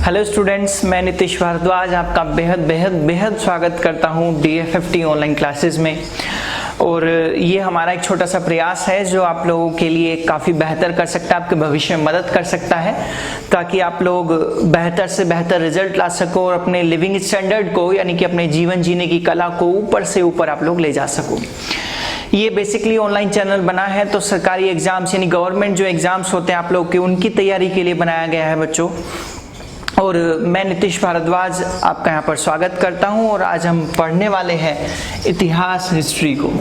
Hello students, मैं नीतीश भारद्वाज आपका बेहद बेहद बेहद स्वागत करता हूं DFFT ऑनलाइन क्लासेस में। और ये हमारा एक छोटा सा प्रयास है जो आप लोगों के लिए काफ़ी बेहतर कर सकता है, आपके भविष्य में मदद कर सकता है, ताकि आप लोग बेहतर से बेहतर रिजल्ट ला सको और अपने लिविंग स्टैंडर्ड को, यानी कि अपने जीवन जीने की कला को ऊपर से ऊपर आप लोग ले जा सको। ये बेसिकली ऑनलाइन चैनल बना है तो सरकारी एग्जाम्स यानी गवर्नमेंट जो एग्जाम्स होते हैं आप लोग के, उनकी तैयारी के लिए बनाया गया है बच्चों। और मैं नीतीश भारद्वाज आपका यहाँ पर स्वागत करता हूँ। और आज हम पढ़ने वाले हैं इतिहास, हिस्ट्री को।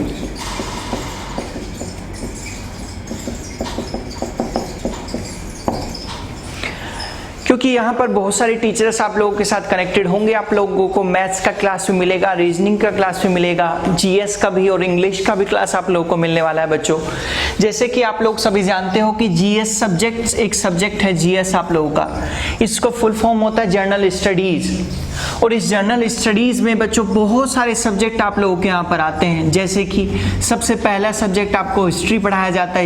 क्योंकि यहाँ पर बहुत सारे टीचर्स आप लोगों के साथ कनेक्टेड होंगे, आप लोगों को मैथ्स का क्लास भी मिलेगा, रीजनिंग का क्लास भी मिलेगा, जीएस का भी और इंग्लिश का भी क्लास आप लोगों को मिलने वाला है बच्चों। जैसे कि आप लोग सभी जानते हो कि जीएस सब्जेक्ट एक सब्जेक्ट है, जीएस आप लोगों का, इसको फुल फॉर्म होता है जनरल स्टडीज। और इस जनरल स्टडीज में बच्चों बहुत सारे सब्जेक्ट आप लोगों के यहाँ पर आते हैं। जैसे कि सबसे पहला सब्जेक्ट आपको हिस्ट्री पढ़ाया जाता है,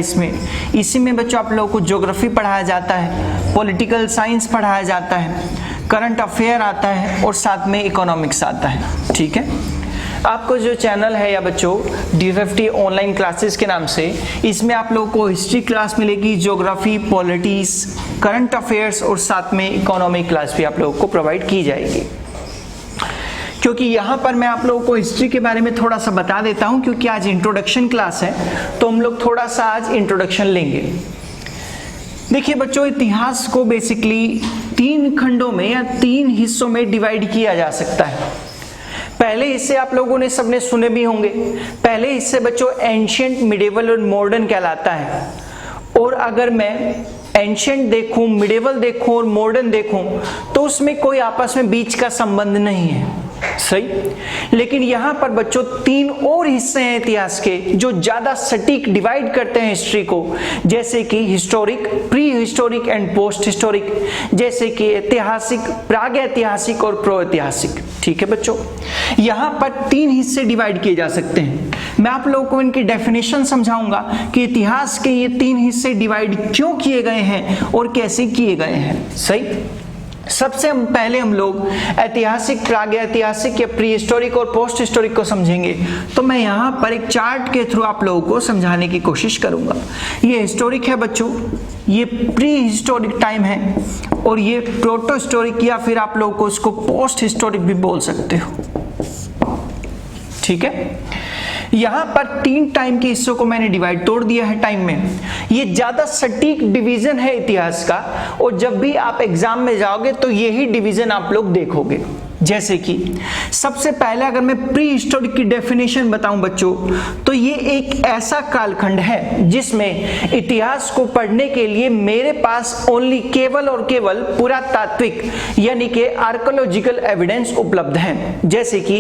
इसी में बच्चों आप लोगों को ज्योग्राफी पढ़ाया जाता है, पॉलिटिकल साइंस पढ़ाया जाता है, करंट अफेयर आता है और साथ में इकोनॉमिक्स आता है। ठीक है, आपको जो चैनल है या बच्चों DFFT ऑनलाइन क्लासेस के नाम से, इसमें आप लोगों को हिस्ट्री क्लास मिलेगी, ज्योग्राफी, पॉलिटिक्स, करंट अफेयर्स और साथ में इकोनॉमिक क्लास भी आप लोगों को प्रोवाइड की जाएगी। क्योंकि यहाँ पर मैं आप लोगों को हिस्ट्री के बारे में थोड़ा सा बता देता हूँ, क्योंकि आज इंट्रोडक्शन क्लास है तो हम लोग थोड़ा सा आज इंट्रोडक्शन लेंगे। देखिए बच्चों, इतिहास को बेसिकली 3 खंडों में या 3 हिस्सों में डिवाइड किया जा सकता है। पहले हिस्से आप लोगों ने सबने सुने भी होंगे। पहले हिस्से बच्चों एंशिएंट, मिडिवल और मॉडर्न कहलाता है। और अगर मैं एंशिएंट देखूं, मिडिवल देखूं और मॉडर्न देखूं तो उसमें कोई आपस में बीच का संबंध नहीं है, सही। लेकिन यहां पर बच्चों 3 और हिस्से हैं इतिहास के जो ज्यादा सटीक डिवाइड करते हैं हिस्ट्री को, जैसे कि historic, pre historic and post historic, जैसे कि ऐतिहासिक, प्रागैतिहासिक और प्रोऐतिहासिक। ठीक है बच्चों, यहां पर 3 हिस्से डिवाइड किए जा सकते हैं। मैं आप लोगों को इनकी डेफिनेशन समझाऊंगा कि इतिहास के ये 3 हिस्से डिवाइड क्यों किए गए हैं और कैसे किए गए हैं, सही। सबसे पहले हम लोग ऐतिहासिक, प्रागैतिहासिक या प्री हिस्टोरिक और पोस्ट हिस्टोरिक को समझेंगे। तो मैं यहाँ पर एक चार्ट के थ्रू आप लोगों को समझाने की कोशिश करूंगा। ये हिस्टोरिक है बच्चों, ये प्री हिस्टोरिक टाइम है, और ये प्रोटो हिस्टोरिक या फिर आप लोगों को इसको पोस्ट हिस्टोरिक भी बोल सकते हो। ठीक है, यहां पर 3 टाइम के हिस्सों को मैंने डिवाइड तोड़ दिया है टाइम में। ये ज्यादा सटीक डिवीजन है इतिहास का, और जब भी आप एग्जाम में जाओगे तो यही डिवीजन आप लोग देखोगे। जैसे कि सबसे पहले अगर मैं प्री हिस्टोरिक की डेफिनेशन बताऊं बच्चों, तो ये एक ऐसा कालखंड है जिसमें इतिहास को पढ़ने के लिए मेरे पास ओनली केवल और केवल पुरातात्विक यानी कि आर्कियोलॉजिकल एविडेंस उपलब्ध हैं। जैसे कि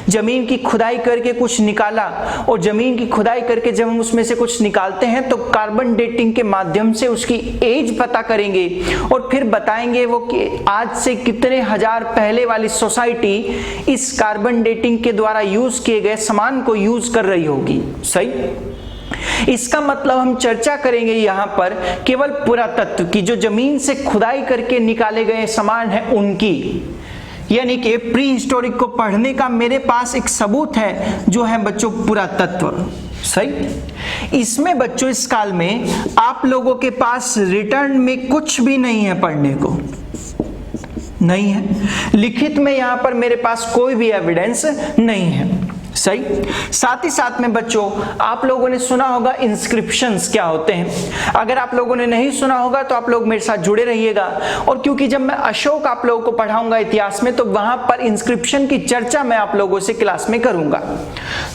जमीन की खुदाई करके कुछ निकाला, और जमीन की खुदाई करके जब हम उसमें से कुछ निकालते हैं तो कार्बन डेटिंग के माध्यम से उसकी एज पता करेंगे और फिर बताएंगे वो कि आज से कितने हजार पहले वाली सोसाइटी इस कार्बन डेटिंग के द्वारा यूज किए गए सामान को यूज कर रही होगी, सही। इसका मतलब हम चर्चा करेंगे यहां पर केवल पुरातत्व की, जो जमीन से खुदाई करके निकाले गए सामान है उनकी। यानी कि प्री हिस्टोरिक को पढ़ने का मेरे पास एक सबूत है जो है बच्चों पुरातत्व, सही। इसमें बच्चों इस काल में आप लोगों के पास रिटर्न में कुछ भी नहीं है, पढ़ने को नहीं है, लिखित में यहां पर मेरे पास कोई भी एविडेंस नहीं है, सही। साथ ही साथ में बच्चों आप लोगों ने सुना होगा इंस्क्रिप्शंस क्या होते हैं। अगर आप लोगों ने नहीं सुना होगा तो आप लोग मेरे साथ जुड़े रहिएगा। और क्योंकि जब मैं अशोक आप लोगों को पढ़ाऊंगा इतिहास में, तो वहां पर इंस्क्रिप्शन की चर्चा मैं आप लोगों से क्लास में करूंगा।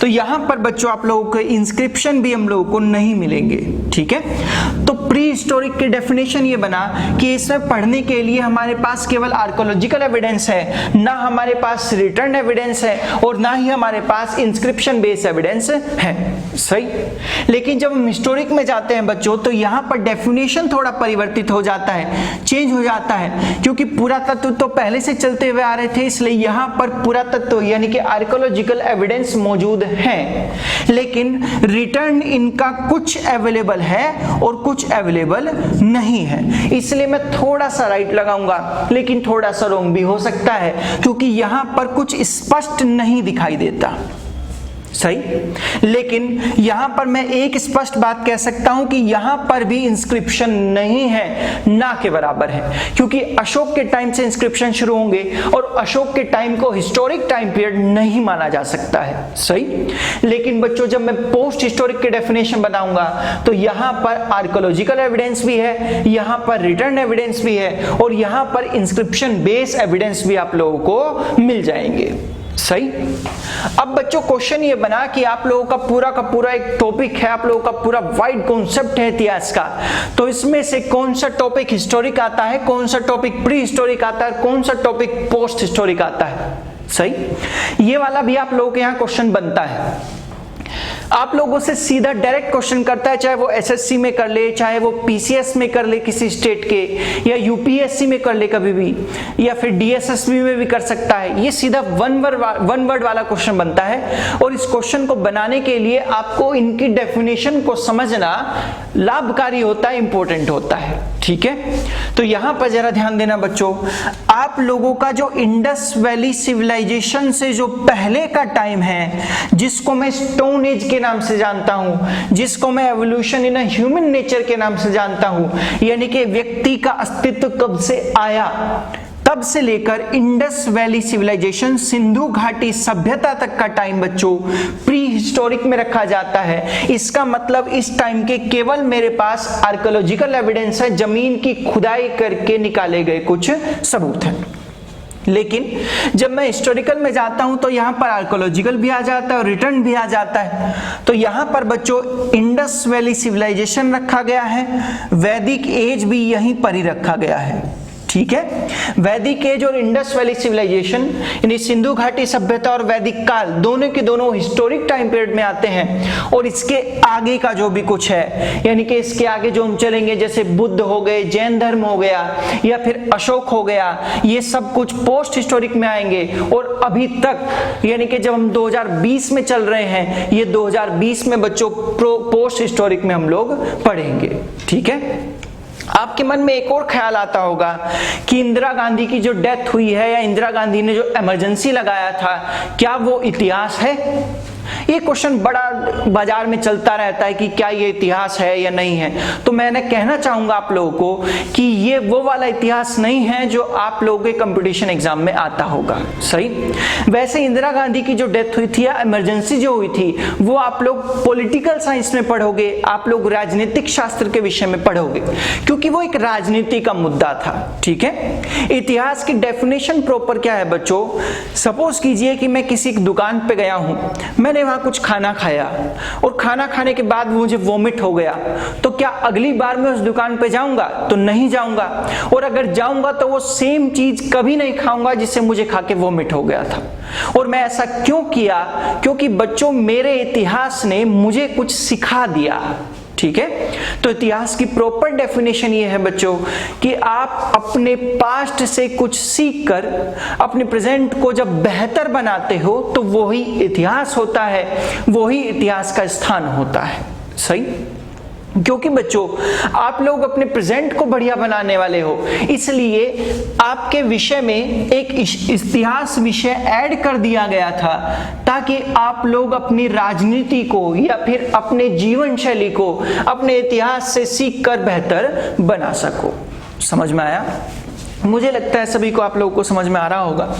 तो यहां पर बच्चों आप लोगों को इंस्क्रिप्शन भी हम लोगों को नहीं मिलेंगे। ठीक है, तो प्री हिस्टोरिक की डेफिनेशन ये बना कि इसमें पढ़ने के लिए हमारे पास केवल आर्कियोलॉजिकल एविडेंस है, ना हमारे पास रिटर्न एविडेंस है, और ना ही हमारे पास इंस्क्रिप्शन बेस्ड एविडेंस है। सही। लेकिन जब हम हिस्टोरिक में जाते हैं बच्चों तो यहां पर डेफिनेशन थोड़ा परिवर्तित हो जाता है, चेंज हो जाता है, क्योंकि पुरातत्व तो पहले से चलते हुए आ रहे थे, इसलिए यहां पर पुरातत्व यानी कि आर्कियोलॉजिकल एविडेंस मौजूद है, लेकिन रिटर्न इनका कुछ अवेलेबल है और कुछ अवेलेबल नहीं है। इसलिए मैं थोड़ा सा राइट लगाऊंगा, लेकिन थोड़ा सा रॉन्ग भी हो सकता है, क्योंकि यहां पर कुछ स्पष्ट नहीं दिखाई देता। सही। लेकिन यहां पर मैं एक स्पष्ट बात कह सकता हूं कि यहां पर भी इंस्क्रिप्शन नहीं है, ना के बराबर है, क्योंकि अशोक के टाइम से इंस्क्रिप्शन शुरू होंगे और अशोक के टाइम को हिस्टोरिक टाइम पीरियड नहीं माना जा सकता है। सही। लेकिन बच्चों जब मैं पोस्ट हिस्टोरिक के डेफिनेशन बनाऊंगा तो यहां पर आर्कियोलॉजिकल एविडेंस भी है, यहां पर रिटर्न एविडेंस भी है और यहां पर इंस्क्रिप्शन बेस्ड एविडेंस भी आप लोगों को मिल जाएंगे। सही। अब बच्चों क्वेश्चन ये बना कि आप लोगों का पूरा एक टॉपिक है, आप लोगों का पूरा वाइड कॉन्सेप्ट है इतिहास का, तो इसमें से कौन सा टॉपिक हिस्टोरिक आता है, कौन सा टॉपिक प्री हिस्टोरिक आता है, कौन सा टॉपिक पोस्ट हिस्टोरिक आता है। सही। ये वाला भी आप लोगों के यहाँ क्वेश्चन बनता है। आप लोगों से सीधा डायरेक्ट क्वेश्चन करता है, चाहे वो एसएससी में कर ले, चाहे वो पीसीएस में कर ले किसी स्टेट के, या यूपीएससी में कर ले कभी भी, या फिर डीएसएसबी में भी कर सकता है। ये सीधा वन वर्ड वाला क्वेश्चन बनता है और इस क्वेश्चन को बनाने के लिए आपको इनकी डेफिनेशन को समझना लाभकारी होता है, इंपॉर्टेंट होता है। ठीक है। तो यहां पर जरा ध्यान देना बच्चों, आप लोगों का जो इंडस वैली सिविलाइजेशन से जो पहले का टाइम है, जिसको मैं स्टोन एज के नाम से जानता हूं, जिसको मैं एवोल्यूशन इन ह्यूमन नेचर के नाम से जानता हूं, यानी कि व्यक्ति का अस्तित्व कब से आया, तब से लेकर इंडस वैली सिविलाइजेशन, सिंधु घाटी सभ्यता तक का टाइम बच्चों प्री हिस्टोरिक में रखा जाता है। इसका मतलब इस टाइम के केवल मेरे पास आर्कियोलॉजिकल एविडेंस है, जमीन की खुदाई करके निकाले गए कुछ सबूत हैं। लेकिन जब मैं हिस्टोरिकल में जाता हूं तो यहां पर आर्कियोलॉजिकल भी आ जाता है और रिटर्न भी आ जाता है। तो यहां पर बच्चों इंडस वैली सिविलाइजेशन रखा गया है, वैदिक एज भी यहीं पर ही रखा गया है। ठीक है। वैदिक एज और इंडस वैली सिविलाइजेशन यानी सिंधु घाटी सभ्यता और वैदिक काल दोनों के दोनों हिस्टोरिक टाइम पीरियड में आते हैं। और इसके आगे का जो भी कुछ है, यानी कि इसके आगे जो हम चलेंगे, जैसे बुद्ध हो गए, जैन धर्म हो गया, या फिर अशोक हो गया, ये सब कुछ पोस्ट हिस्टोरिक में आएंगे। और अभी तक यानी कि जब हम 2020 में चल रहे हैं, ये 2020 में बच्चों पोस्ट हिस्टोरिक में हम लोग पढ़ेंगे। ठीक है। आपके मन में एक और ख्याल आता होगा कि इंदिरा गांधी की जो डेथ हुई है, या इंदिरा गांधी ने जो इमरजेंसी लगाया था, क्या वो इतिहास है? ये क्वेश्चन बड़ा बाजार में चलता रहता है कि क्या ये इतिहास है या नहीं है। तो मैंने कहना चाहूंगा आप लोगों को कि ये वो वाला इतिहास नहीं है जो आप लोगों के कंपटीशन एग्जाम में आता होगा। सही। वैसे इंदिरा गांधी की जो डेथ हुई थी या इमरजेंसी जो हुई थी, वो आप लोग पॉलिटिकल साइंस में पढ़ोगे, आप लोग राजनीतिक शास्त्र के विषय में पढ़ोगे, क्योंकि वो एक राजनीति का मुद्दा था। ठीक है। इतिहास की डेफिनेशन प्रॉपर क्या है बच्चों? सपोज कीजिए कि मैं किसी दुकान पे गया हूं, मैंने वहां कुछ खाना खाया और खाना खाने के बाद मुझे वोमिट हो गया, तो क्या अगली बार मैं उस दुकान पे जाऊंगा? तो नहीं जाऊंगा। और अगर जाऊंगा तो वो सेम चीज कभी नहीं खाऊंगा जिससे मुझे खा के वोमिट हो गया था। और मैं ऐसा क्यों किया? क्योंकि बच्चों मेरे इतिहास ने मुझे कुछ सिखा दिया। ठीक है। तो इतिहास की प्रॉपर डेफिनेशन ये है बच्चों कि आप अपने पास्ट से कुछ सीखकर अपने प्रेजेंट को जब बेहतर बनाते हो तो वही इतिहास होता है, वही इतिहास का स्थान होता है। सही। क्योंकि बच्चों आप लोग अपने प्रेजेंट को बढ़िया बनाने वाले हो, इसलिए आपके विषय में एक इतिहास विषय ऐड कर दिया गया था, ताकि आप लोग अपनी राजनीति को या फिर अपने जीवन शैली को अपने इतिहास से सीखकर बेहतर बना सको। समझ में आया? मुझे लगता है सभी को, आप लोगों को समझ में आ रहा होगा।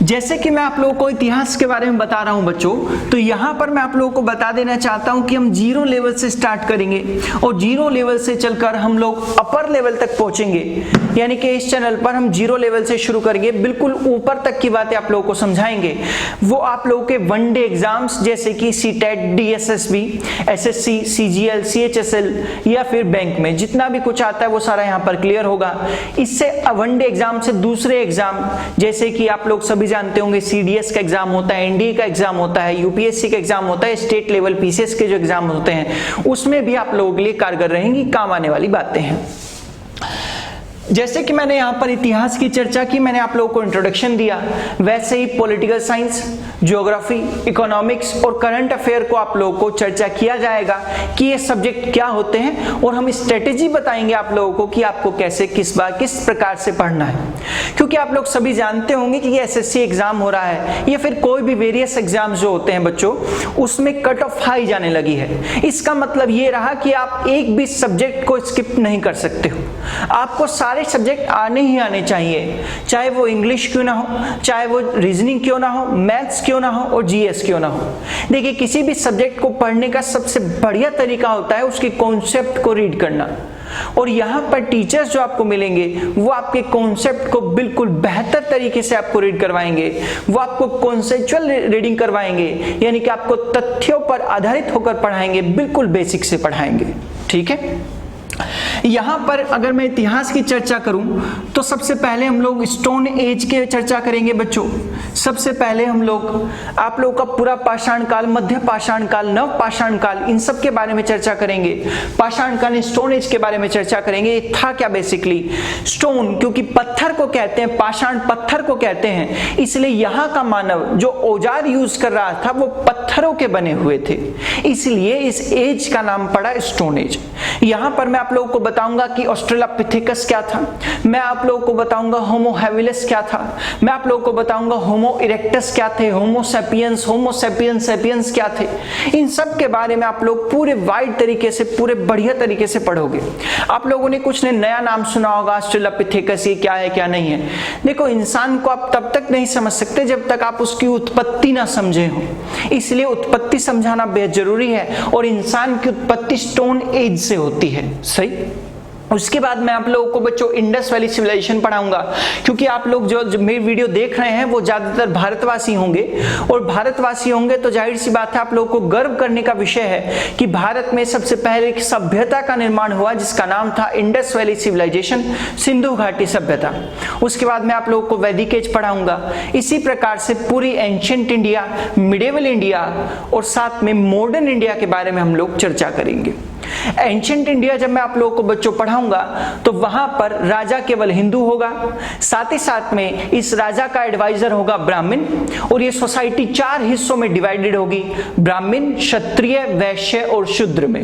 जैसे कि मैं आप लोगों को इतिहास के बारे में बता रहा हूं बच्चों, तो यहां पर मैं आप लोगों को बता देना चाहता हूं कि हम जीरो लेवल से स्टार्ट करेंगे और जीरो लेवल से चलकर हम लोग अपर लेवल तक पहुंचेंगे। यानी कि इस चैनल पर हम जीरो लेवल से शुरू करेंगे, बिल्कुल ऊपर तक की बातें आप लोगों को समझाएंगे। वो आप लोगों के वनडे एग्जाम्स जैसे कि CTET, DSSB, SSC, CGL, CHSL या फिर बैंक में जितना भी कुछ आता है वो सारा यहाँ पर क्लियर होगा। इससे वनडे एग्जाम से दूसरे एग्जाम जैसे कि आप लोग सभी जानते होंगे CDS का एग्जाम होता है, NDA का एग्जाम होता है, UPSC का एग्जाम होता है, स्टेट लेवल PCS के जो एग्जाम होते हैं उसमें भी आप लोगों के लिए कारगर रहेंगी, काम आने वाली बातें हैं। जैसे कि मैंने यहाँ पर इतिहास की चर्चा की, मैंने आप लोगों को इंट्रोडक्शन दिया, वैसे ही पॉलिटिकल साइंस, ज्योग्राफी, इकोनॉमिक्स और करंट अफेयर को आप लोगों को चर्चा किया जाएगा कि ये सब्जेक्ट क्या होते हैं, और हम स्ट्रेटेजी बताएंगे आप लोगों को कि आपको कैसे किस प्रकार से पढ़ना है। क्योंकि आप लोग सभी जानते होंगे कि ये SSC एग्जाम हो रहा है या फिर कोई भी वेरियस एग्जाम जो होते हैं बच्चों, उसमें कट ऑफ हाई जाने लगी है। इसका मतलब ये रहा कि आप एक भी सब्जेक्ट को स्किप नहीं कर सकते हो, आपको सारे सब्जेक्ट आने ही आने चाहिए, चाहे वो इंग्लिश क्यों ना हो, चाहे वो रीजनिंग क्यों ना हो, मैथ्स क्यों ना हो और GS क्यों ना हो। देखिए, किसी भी सब्जेक्ट को पढ़ने का सबसे बढ़िया तरीका होता है उसके कॉन्सेप्ट को रीड करना, और यहाँ पर टीचर्स जो आपको मिलेंगे वो आपके कॉन्सेप्ट को बिल्कुल बेहतर तरीके से आपको रीड करवाएंगे, वो आपको कॉन्सेप्चुअल रीडिंग करवाएंगे, यानी कि आपको तथ्यों पर आधारित होकर पढ़ाएंगे, बिल्कुल बेसिक से पढ़ाएंगे। ठीक है, यहां पर अगर मैं इतिहास की चर्चा करूं तो सबसे पहले हम लोग स्टोन एज के चर्चा करेंगे बच्चों। सबसे पहले हम लोग आप लोगों का पूरा पाषाण काल, मध्य पाषाण काल, नव पाषाण काल, इन सब के बारे में चर्चा करेंगे। पाषाण काल, स्टोन एज के बारे में चर्चा करेंगे। ये था क्या बेसिकली स्टोन, क्योंकि पत्थर को कहते हैं, पाषाण पत्थर को कहते हैं, इसलिए यहाँ का मानव जो औजार यूज कर रहा था वो पत्थरों के बने हुए थे, इसलिए इस एज का नाम पड़ा स्टोन एज। यहाँ पर मैं आप लोगों को बताऊंगा कि ऑस्ट्रेलोपिथेकस क्या था, मैं आप लोगों को बताऊंगा होमो हैबिलिस क्या था, मैं आप लोगों को बताऊंगा होमो इरेक्टस क्या थे, होमो सेपियंस सेपियंस क्या थे। इन सब के बारे में आप लोग पूरे वाइड तरीके से, पूरे बढ़िया तरीके से पढ़ोगे। आप लोगों ने कुछ ने नया नाम सुना होगा ऑस्ट्रेलोपिथेकस, ये क्या है क्या नहीं है। देखो, इंसान को आप तब तक नहीं समझ सकते जब तक आप उसकी उत्पत्ति ना समझे हो, इसलिए उत्पत्ति समझाना बेहद जरूरी है, और इंसान की उत्पत्ति स्टोन एज से होती है। सही। उसके बाद मैं आप लोगों को बच्चों इंडस वैली सिविलाइजेशन पढ़ाऊंगा, क्योंकि आप लोग जो मेरी वीडियो देख रहे हैं वो ज्यादातर भारतवासी होंगे, और भारतवासी होंगे तो जाहिर सी बात है आप लोगों को गर्व करने का विषय है कि भारत में सबसे पहले एक सभ्यता का निर्माण हुआ जिसका नाम था इंडस वैली सिविलाइजेशन, सिंधु घाटी सभ्यता। उसके बाद मैं आप लोगों को वैदिक एज पढ़ाऊंगा। इसी प्रकार से पूरी एंशिएंट इंडिया, मिडिवल इंडिया और साथ में मॉडर्न इंडिया के बारे में हम लोग चर्चा करेंगे। एंशिएंट इंडिया जब मैं आप लोगों को बच्चों पढ़ाऊंगा तो वहां पर राजा केवल हिंदू होगा, साथ ही साथ में इस राजा का एडवाइजर होगा ब्राह्मण, और ये सोसाइटी 4 हिस्सों में डिवाइडेड होगी, ब्राह्मण, क्षत्रिय, वैश्य और शूद्र में।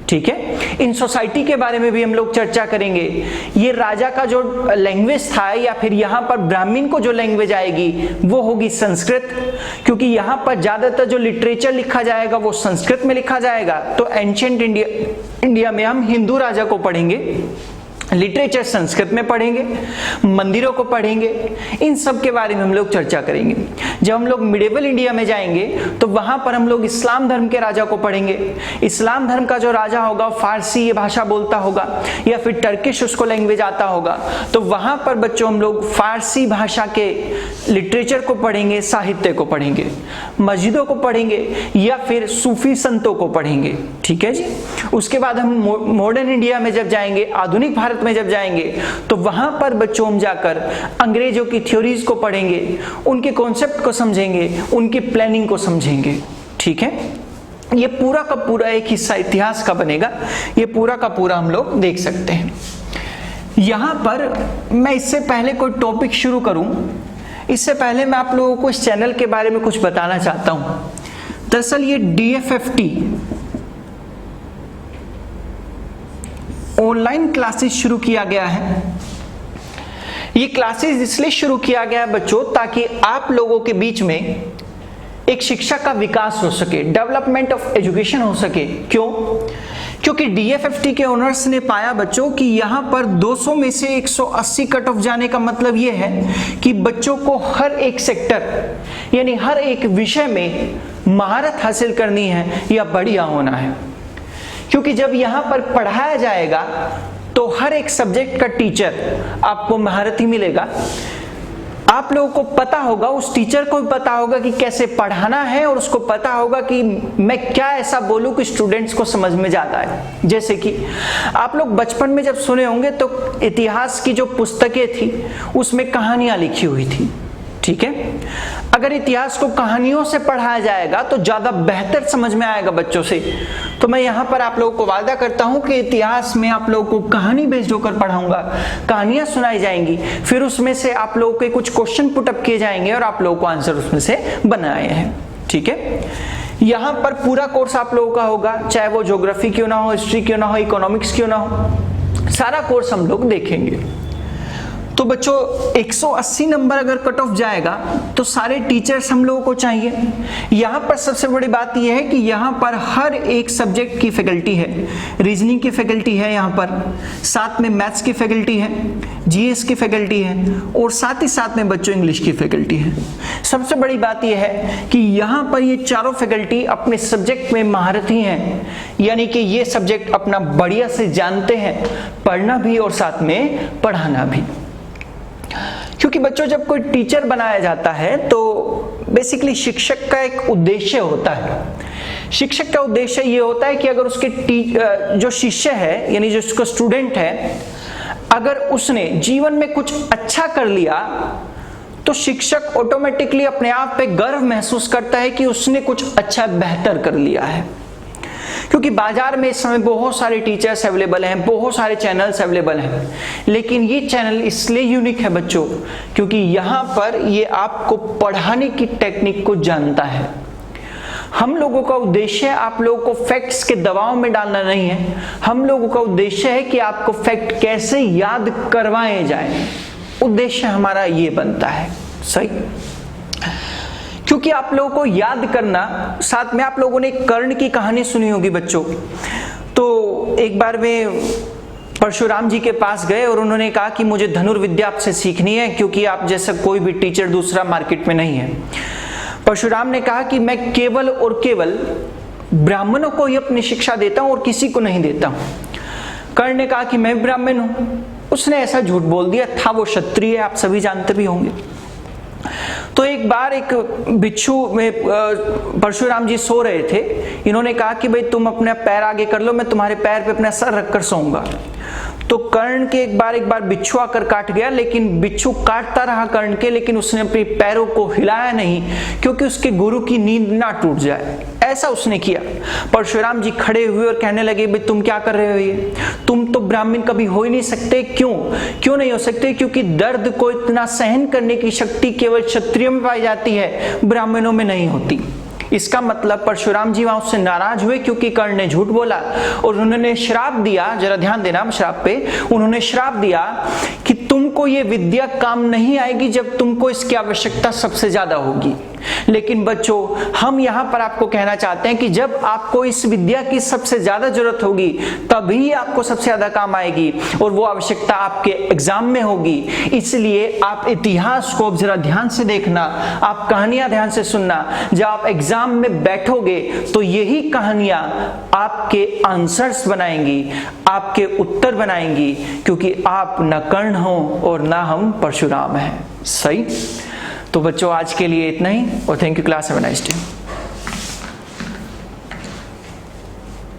ठीक है, इन सोसाइटी के बारे में भी हम लोग चर्चा करेंगे। ये राजा का जो लैंग्वेज था, या फिर यहाँ पर ब्राह्मण को जो लैंग्वेज आएगी वो होगी संस्कृत, क्योंकि यहाँ पर ज्यादातर जो लिटरेचर लिखा जाएगा वो संस्कृत में लिखा जाएगा। तो एंशिएंट इंडिया में हम हिंदू राजा को पढ़ेंगे, लिटरेचर संस्कृत में पढ़ेंगे, मंदिरों को पढ़ेंगे, इन सब के बारे में हम लोग चर्चा करेंगे। जब हम लोग मिडिवल इंडिया में जाएंगे तो वहां पर हम लोग इस्लाम धर्म के राजा को पढ़ेंगे। इस्लाम धर्म का जो राजा होगा फारसी ये भाषा बोलता होगा, या फिर टर्किश उसको लैंग्वेज आता होगा, तो वहां पर बच्चों हम लोग फारसी भाषा के लिटरेचर को पढ़ेंगे, साहित्य को पढ़ेंगे, मस्जिदों को पढ़ेंगे, या फिर सूफी संतों को पढ़ेंगे। ठीक है जी। उसके बाद हम मॉडर्न इंडिया में जब जाएंगे, आधुनिक भारत में जब जाएंगे, तो वहां पर बच्चों हम जाकर अंग्रेजों की थ्योरीज को पढ़ेंगे, उनके कॉन्सेप्ट को समझेंगे, उनकी प्लानिंग को समझेंगे। ठीक है, ये पूरा का पूरा एक हिस्सा इतिहास का बनेगा, ये पूरा का पूरा हम लोग देख सकते हैं। यहां पर मैं इससे पहले कोई टॉपिक शुरू करूं, इससे पहले मैं आप लोगों को इस चैनल के बारे में कुछ बताना चाहता हूं। दरअसल ये DFFT ऑनलाइन क्लासेस शुरू किया गया है। ये क्लासेस इसलिए शुरू किया गया है बच्चों ताकि आप लोगों के बीच में एक शिक्षा का विकास हो सके, डेवलपमेंट ऑफ एजुकेशन हो सके। क्यों? क्योंकि DFFT के ओनर्स ने पाया बच्चों कि यहाँ पर 200 में से 180 कट ऑफ जाने का मतलब ये है कि बच्चों को हर एक सेक्टर यानी हर एक विषय में महारत हासिल करनी है या बढ़िया होना है। क्योंकि जब यहाँ पर पढ़ाया जाएगा तो हर एक सब्जेक्ट का टीचर आपको महारथी मिलेगा। आप लोगों को पता होगा, उस टीचर को भी पता होगा कि कैसे पढ़ाना है, और उसको पता होगा कि मैं क्या ऐसा बोलूं कि स्टूडेंट्स को समझ में ज्यादा आए। जैसे कि आप लोग बचपन में जब सुने होंगे तो इतिहास की जो पुस्तकें थी उसमें कहानियां लिखी हुई थी। ठीक है। अगर इतिहास को कहानियों से पढ़ाया जाएगा तो ज्यादा बेहतर समझ में आएगा बच्चों से। तो मैं यहाँ पर आप लोगों को वादा करता हूँ कि इतिहास में आप लोगों को कहानी बेस्ड होकर पढ़ाऊंगा, कहानियां सुनाई जाएंगी, फिर उसमें से आप लोगों के कुछ क्वेश्चन पुटअप किए जाएंगे और आप लोगों को आंसर उसमें से बनाए हैं, ठीक है। यहाँ पर पूरा कोर्स आप लोगों का होगा, चाहे वो ज्योग्राफी क्यों ना हो, हिस्ट्री क्यों ना हो, इकोनॉमिक्स क्यों ना हो, सारा कोर्स हम लोग देखेंगे। तो बच्चों 180 नंबर अगर कट ऑफ जाएगा तो सारे टीचर्स हम लोगों को चाहिए। यहाँ पर सबसे बड़ी बात यह है कि यहाँ पर हर एक सब्जेक्ट की फैकल्टी है, रीजनिंग की फैकल्टी है, यहाँ पर साथ में मैथ्स की फैकल्टी है, जीएस की फैकल्टी है और साथ ही साथ में बच्चों इंग्लिश की फैकल्टी है। सबसे बड़ी बात यह है कि यहाँ पर ये चारों फैकल्टी अपने सब्जेक्ट में महारथी हैं, यानी कि ये सब्जेक्ट अपना बढ़िया से जानते हैं, पढ़ना भी और साथ में पढ़ाना भी। क्योंकि बच्चों जब कोई टीचर बनाया जाता है तो बेसिकली शिक्षक का एक उद्देश्य होता है। शिक्षक का उद्देश्य ये होता है कि अगर उसके जो शिष्य है यानी जो उसका स्टूडेंट है, अगर उसने जीवन में कुछ अच्छा कर लिया तो शिक्षक ऑटोमेटिकली अपने आप पे गर्व महसूस करता है कि उसने कुछ अच्छा बेहतर कर लिया है। क्योंकि बाजार में इस समय बहुत सारे टीचर्स अवेलेबल हैं, बहुत सारे चैनल्स अवेलेबल हैं, लेकिन ये चैनल इसलिए यूनिक है बच्चों क्योंकि यहाँ पर ये आपको पढ़ाने की टेक्निक को जानता है। हम लोगों का उद्देश्य आप लोगों को फैक्ट्स के दबाव में डालना नहीं है, हम लोगों का उद्देश्य है कि आपको फैक्ट कैसे याद करवाए जाए, उद्देश्य हमारा ये बनता है, सही। क्योंकि आप लोगों को याद करना, साथ में आप लोगों ने कर्ण की कहानी सुनी होगी बच्चों। तो एक बार वे परशुराम जी के पास गए और उन्होंने कहा कि मुझे धनुर्विद्या आपसे सीखनी है क्योंकि आप जैसा कोई भी टीचर दूसरा मार्केट में नहीं है। परशुराम ने कहा कि मैं केवल और केवल ब्राह्मणों को ही अपनी शिक्षा देता हूं और किसी को नहीं देता हूं। कर्ण ने कहा कि मैं ब्राह्मण हूं। उसने ऐसा झूठ बोल दिया था, वो क्षत्रिय है, आप सभी जानते भी होंगे। तो एक बार एक बिच्छू में परशुराम जी सो रहे थे। इन्होंने कहा कि भाई तुम अपना पैर आगे कर लो, मैं तुम्हारे पैर पे अपना सर रखकर सोऊंगा। तो कर्ण के एक बार बिच्छू आकर काट गया, लेकिन बिच्छू काटता रहा कर्ण के, लेकिन उसने अपने पैरों को हिलाया नहीं क्योंकि उसके गुरु की नींद ना टूट जाए, ऐसा उसने किया। परशुराम जी खड़े हुए और कहने लगे भाई तुम क्या कर रहे हो, ये तुम तो ब्राह्मण कभी हो ही नहीं सकते। क्यों नहीं हो सकते? क्योंकि दर्द को इतना सहन करने की शक्ति केवल क्षत्रियों में पाई जाती है, ब्राह्मणों में नहीं होती। इसका मतलब परशुराम जी वहां उससे नाराज हुए क्योंकि कर्ण ने झूठ बोला और उन्होंने श्राप दिया। जरा ध्यान देना श्राप पे। उन्होंने श्राप दिया कि तुमको ये विद्या काम नहीं आएगी जब तुमको इसकी आवश्यकता सबसे ज्यादा होगी। लेकिन बच्चों हम यहां पर आपको कहना चाहते हैं कि जब आपको इस विद्या की सबसे ज्यादा जरूरत होगी तभी आपको सबसे ज्यादा काम आएगी और वो आवश्यकता आपके एग्जाम में होगी। इसलिए आप इतिहास को जरा ध्यान से देखना, आप कहानियां ध्यान से सुनना। जब आप एग्जाम में बैठोगे तो यही कहानियां आपके आंसर्स बनाएंगी, आपके उत्तर बनाएंगी, क्योंकि आप न कर्ण हो और ना हम परशुराम हैं, सही। तो बच्चों आज के लिए इतना ही और thank you class, have a nice day.